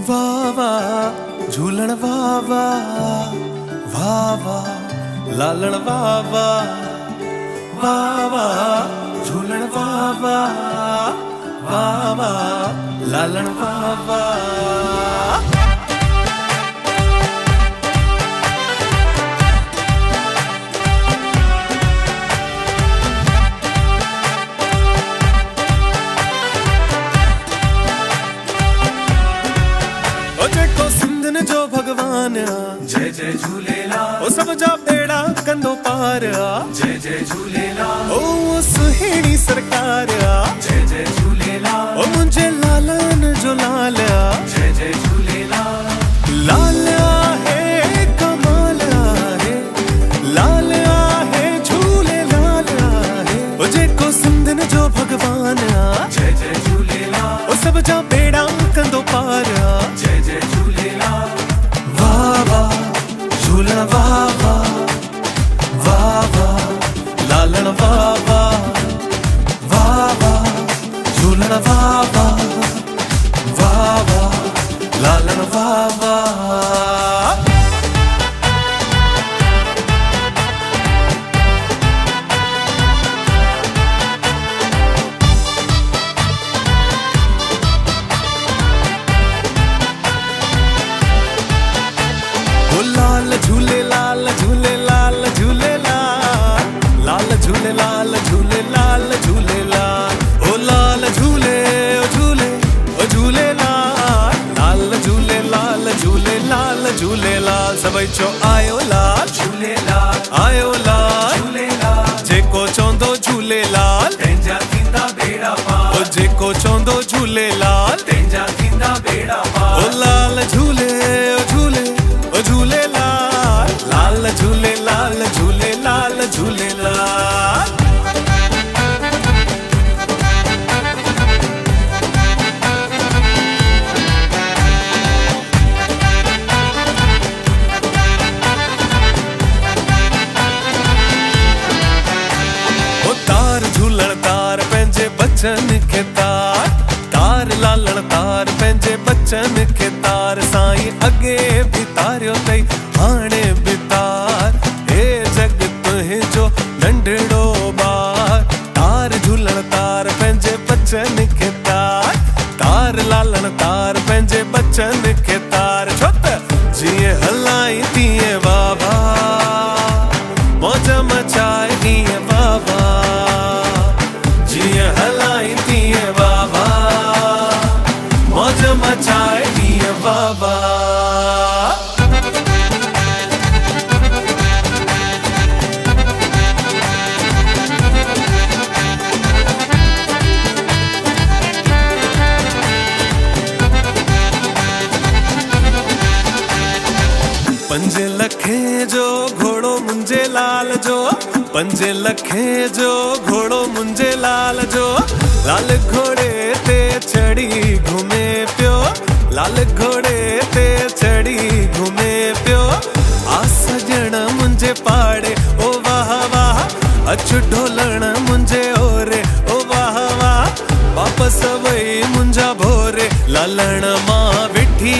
वाह वाह झूलण वाह वाह, वाह वाह लालण वाह वाह, वाह वाह झूलण वाह वाह, वाह वाह लालण वाह वाह। जेको सिंधन जो भगवान आ, जय जय झूलेलाल। ओ सब जा बेड़ा कंदो पार आ, जय जय झूलेलाल। ओ सुहिणी सरकार आ, जय जय झूलेलाल। ओ मुंहिंजे लालन जो लाल आ, जय जय झूलेलाल। लाल आहे कमाल आहे, लाल आहे झूलेलाल आहे। ओ जेको सिंधन जो भगवान आ, जय जय झूलेलाल। ओ सब जा बेड़ा कंदो पार आ, जय जय झूलेलाल। वाह वाह झूलण वाह वाह, वाह वाह लालण वाह वाह, वाह वाह झूलण वाह वाह, वाह वाह लालण वाह वाह। लाल झूले लाल झूले लाल झूले लाल, लाल झूले लाल झूले लाल झूले लाल। ओ लाल झूले ओ झूले ओ झूले लाल, लाल झूले लाल झूले लाल झूले लाल। सभई चो आयो लाल झूलेलाल। आयो लाल झूलेलाल। जेको चवंदो झूलेलाल, तंहिंजा थींदा बेड़ा पार। ओ जेको चवंदो झूलेलाल, तंहिंजा थींदा बेड़ा पार। ओ लाल झूले ओ झूले ओ झूले लाल, लाल झूले लाल झूले लाल झूले लाल। ओ तार झूलण तार पंहिंजे बचन खे तार, तार लालण तार पंहिंजे बचन खे तार। साईं अॻे बि तारियो अथई हाणे बि तार, हे जग तुंहिंजो नंढड़ो ॿार। तार झूलण तार पंहिंजे बचन खे तार, तार लालण तार पंहिंजे बचन खे तार। छो त जीअं हलाई तीअं वाह वाह, मौज मचाए ॾींहं वाह वाह। जीअं हलाई तीअं वाह वाह, मौज मचाए ॾींहं वाह वाह। पंजे लखे जो घोड़ो मुंहिंजे लाल जो, पंजे लखे जो घोड़ो मुंहिंजे लाल जो। लाल घोड़े ते चढ़ी घुमे पियो, लाल घोड़े ते चढ़ी घुमे पियो। आ सजण मुंहिंजे पाड़े ओ वाह वाह, अच ढोलण मुंहिंजे ओरे ओ वाह वाह। वापसि वई मुंहिंजा भोरे, लालण मां विठी